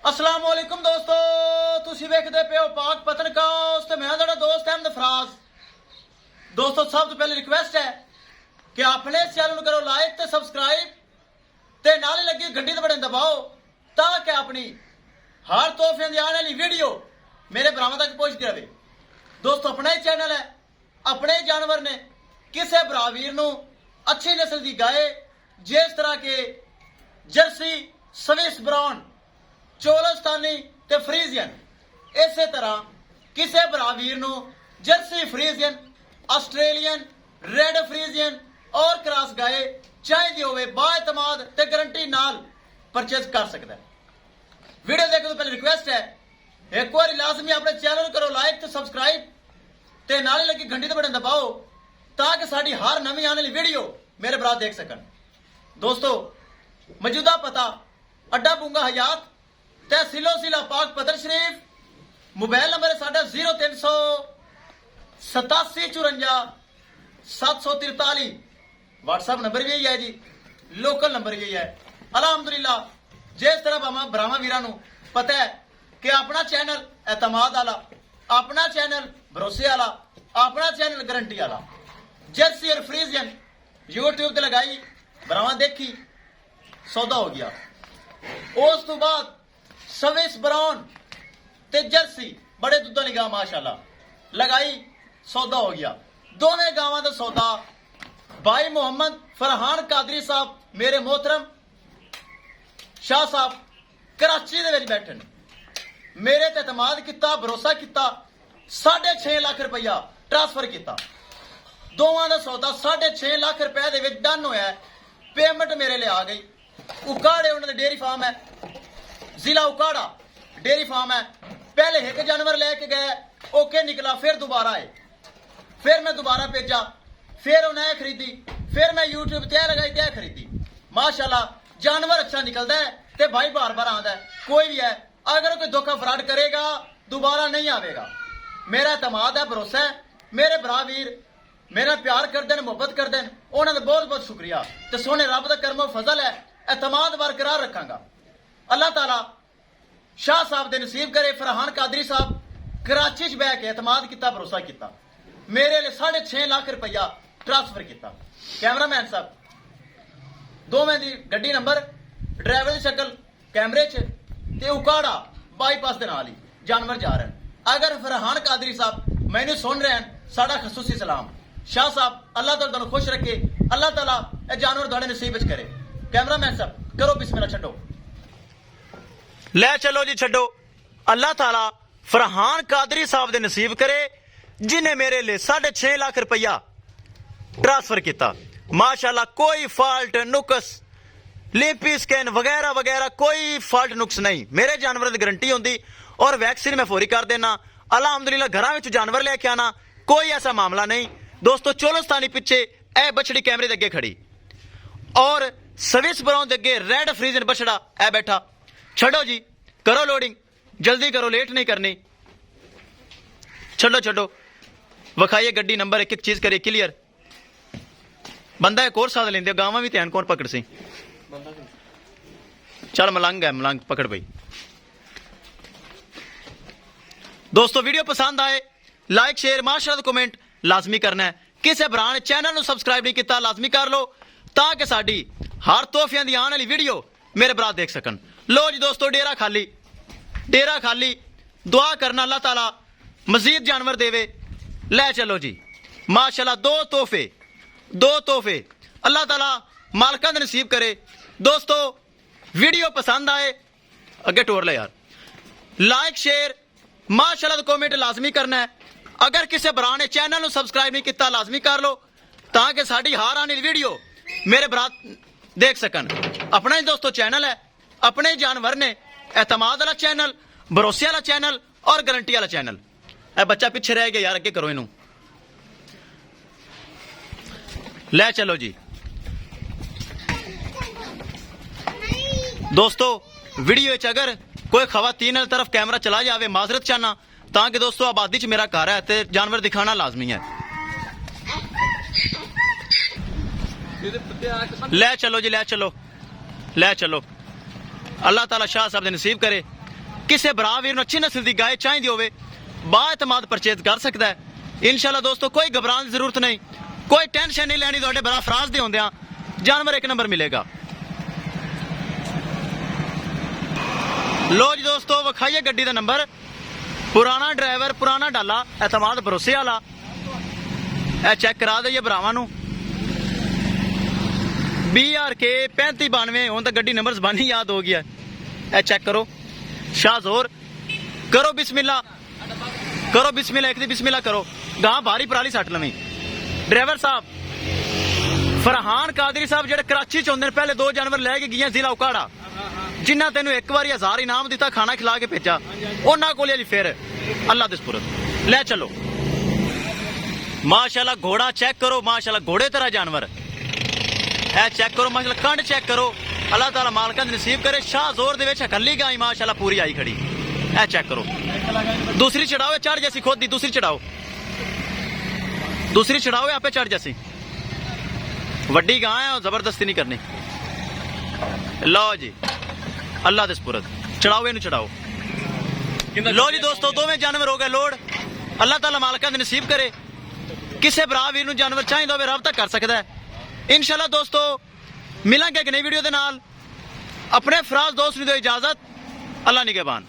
अस्सलाम वालेकुम दोस्तों, तुसी वेखदे पे हो पाक पतनकास ते मैं तुहाडा दोस्त अहमद फराज। दोस्तों सब तो पहले रिक्वेस्ट है कि अपने इस चैनल को करो लाइक ते सब्सक्राइब ते नाल लगी घंटी ते बटन दबाओ ताकि अपनी हर तोहफे दी आने वाली वीडियो मेरे भरावां तक पहुंचती रहे। दोस्तों अपना ही चैनल है, अपने ही जानवर ने, किसी भरा वीर नूं अच्छी नस्ल की गाय जिस तरह के जर्सी, स्विस ब्राउन, चोलस्तानी ते फ्रीजियन, इसे तरह किसी भरा वीर नूं Jersey Friesian, Australian, red Friesian और क्रॉस गाय चाहिए होवे बाएतमाद ते गारंटी नाल परचेज कर सकता है। वीडियो देखने तो पहले रिक्वेस्ट है एक बार लाजमी अपने चैनल करो लाइक ते सब्सक्राइब ते नाल लगी घंटी ते बटन दबाओ ताकि साडी हर नवी आने वाली वीडियो मेरे भरा देख सकन। दोस्तों मौजूदा पता अड्डा बूंगा हयात तहसीलो जिला पाक पतन शरीफ, मोबाइल नंबर है साढ़ा 0300 87 54 743, व्हाट्सएप नंबर भी यही है जी, लोकल नंबर यही है। अलहमदुलिल्लाह जिस तरह भरावां वीरां नूं पता है कि अपना चैनल एतमाद वाला, अपना चैनल भरोसे वाला, अपना चैनल गारंटी वाला, जर्सी और फ्रीजियन यूट्यूब ते लगाई, भरावां देखी, सौदा हो गया। उस तो बाद स्विस ब्राउन ते जर्सी बड़े दुद्ध वाली गां माशाल्लाह लगाई, सौदा हो गया। दोवें गावां दा सौदा भाई मोहम्मद फरहान कादरी साहब मेरे मोहतरम शाह साहब कराची दे विच बैठे ने, मेरे ते एतमाद किता, भरोसा किता, 6.5 लाख रुपया ट्रांसफर किया। दोवां दा सौदा 6.5 लाख रुपए दे विच डन होया है। पेमेंट मेरे लिए आ गई। उकाड़े उन्होंने डेयरी फार्म है, जिला उकाड़ा डेयरी फार्म है। पहले एक जानवर लेके गए, ओके निकला, फिर दोबारा आए, फिर मैं दोबारा भेजा, फिर उन्हें खरीदी, फिर मैं यूट्यूब तय लगाई तय खरीदी। माशाल्लाह जानवर अच्छा निकलता है ते भाई बार बार आता है। कोई भी है अगर कोई धोखा फ्रॉड करेगा दोबारा नहीं आवेगा। मेरा एतमाद है, भरोसा है, मेरे भरा वीर मेरा प्यार करते हैं, मुहब्बत करते हैं, उन्होंने बहुत बहुत शुक्रिया। तो सोने रब का करमो फजल है, एतमाद बरकरार रखांगा। अल्लाह ताला शाह साहब दे नसीब करे। फरहान कादरी साहब कराची च बह के एतमाद किया, भरोसा किया, मेरे लिए 6.5 लाख रुपया ट्रांसफर किया। कैमरामैन साहब दोवें दी गड्डी नंबर, ड्राइवर की शक्ल कैमरे च ते उकाड़ा बाईपास के नाल ही जानवर जा रहे हैं। अगर फरहान कादरी साहब मैंने सुन रहे हैं, साडा खसूसी सलाम। शाह साहब अल्लाह ताला तुहानू खुश रखे, अल्लाह ताला ए जानवर तुहाडे नसीब च करे। कैमरामैन साहब करो बिस्मिल्लाह, छड्डो, ले चलो जी, छड्डो। अल्लाह ताला फरहान कादरी साहब दे नसीब करे जिन्हें मेरे लिए 6.5 लाख रुपया ट्रांसफर किया। माशाल्लाह कोई फॉल्ट नुक्स, लिपी स्कैन वगैरह वगैरह कोई फॉल्ट नुक्स नहीं। मेरे जानवर की गारंटी होंगी और वैक्सीन मैं फौरी कर देना। अलहमदुलिल्लाह घरों में जानवर लेके आना, कोई ऐसा मामला नहीं। दोस्तों चोलस्तानी पिछे ए बछड़ी कैमरे के अगे खड़ी और स्विस ब्राउन के अगे रेड फ्रीजन बछड़ा ए बैठा। छड़ो जी, करो लोडिंग, जल्दी करो, लेट नहीं करनी। छड़ो छड़ो, विखाइए गड्डी नंबर, एक एक चीज करिए क्लियर। बंदा एक और साथ लेंदे, गावां भी ध्यान कौन पकड़ सी। चल मलंग है, मलंग पकड़ भाई। दोस्तों वीडियो पसंद आए लाइक शेयर माशाअल्लाह कमेंट लाजमी करना है। किसी भरा ने चैनल को सबसक्राइब नहीं किया लाजमी कर लो ताकि साडी हर तोहफियां दी आने वाली वीडियो मेरे भरा देख सकन। लो जी दोस्तों डेरा खाली, डेरा खाली। दुआ करना अल्लाह ताला मजीद जानवर देवे। ले चलो जी माशाअल्लाह, दो तोहफे अल्लाह ताला मालका दे नसीब करे। दोस्तों वीडियो पसंद आए अगे टोर ले यार, लाइक शेयर माशाअल्लाह कमेंट लाजमी करना है। अगर किसी भरा ने चैनल को सबसक्राइब नहीं किया लाजमी कर लो ताकि साडी हार आने वाली वीडियो मेरे भरा देख सकन। अपना ही दोस्तों चैनल है, अपने ही जानवर ने, एतमाद वाला चैनल, भरोसे वाला चैनल और गारंटी वाला चैनल। ए बच्चा पीछे रह गया यार, अगे करो इनू। ले चलो जी दोस्तों वीडियो अगर कोई खवातीन वाली तरफ कैमरा चला जाए माजरत चाहना ताकि दोस्तों आबादी च मेरा घर है तो जानवर दिखाना लाजमी है। ले चलो जी, ले चलो, ले चलो। अल्लाह ताला शाह साहब दे नसीब करे ਕਿਸੇ ਭਰਾ ਵੀਰ ਨੂੰ ਅੱਛੀ ਨਸਲ ਦੀ ਗਾय ਚਾਹੀਦੀ ਹੋਵੇ ਬਾਇਤਮਾਦ ਪਰਚੇਜ਼ ਕਰ ਸਕਦਾ ਹੈ ਇਨਸ਼ਾਅੱਲਾ ਦੋਸਤੋ। ਕੋਈ ਘਬਰਾਉਣ ਦੀ ਜ਼ਰੂਰਤ ਨਹੀਂ, ਕੋਈ ਟੈਨਸ਼ਨ ਨਹੀਂ ਲੈਣੀ, ਤੁਹਾਡੇ ਭਰਾ ਫਰਾਜ਼ ਦੇ ਹੁੰਦਿਆਂ ਜਾਨਵਰ ਇੱਕ ਨੰਬਰ ਮਿਲੇਗਾ। लो जी दोस्तों विखाइए गड्डी का नंबर, पुराना ड्राइवर पुराना डाला एतमाद भरोसे वाला, ए चेक करा दईए भरावां नूं। BRK 3592 हुण तो गड्डी नंबर ज़बानी याद हो गया, ए चेक करो। शाहजोर करो बिस्मिल्ला, करो बिस्मिल्ला, एक दी बिस्मिल्ला करो। गां भारी पराली सट लवी। ड्राइवर साहब फरहान कादरी साहब जेडे कराची च होंदे ने, पहले 2 जानवर लैके गए जिला उकाड़ा, जिन्ना तेन एक बार 1000 इनाम दिता, खाना खिला के भेजा, उन्होंने को जी फिर अल्लाह दे सुपुर्द ले चलो। माशाल्लाह घोड़ा चेक करो, माशाल्लाह घोड़े तरह जानवर है, चेक करो माशाल्लाह, कंड चेक करो। अल्लाह ताला मालकां दी नसीब करे। शाहजोर दे विच हकली गाय माशाल्लाह पूरी आई खड़ी, है चेक करो। दूसरी चढ़ाओ, चढ़ जैसी खुद दी, दूसरी चढ़ाओ, दूसरी चढ़ाओ, आपे चढ़ जैसी वड्डी गाय है, जबरदस्ती नहीं करनी। लो जी अल्लाह दे सुपुर्द चढ़ाओ, इनू चढ़ाओ। लो जी दोस्तों दोवें जानवर हो गए लोड। अल्लाह ताला मालकां दी नसीब करे। किसे भरा वीर नूं जानवर चाहिदा होवे राबता कर सकदा है। इंशाअल्लाह दोस्तों मिलांगे एक नई वीडियो दे नाल। अपने फराज दोस्त नूं दिओ इजाजत। अल्लाह निगहबान।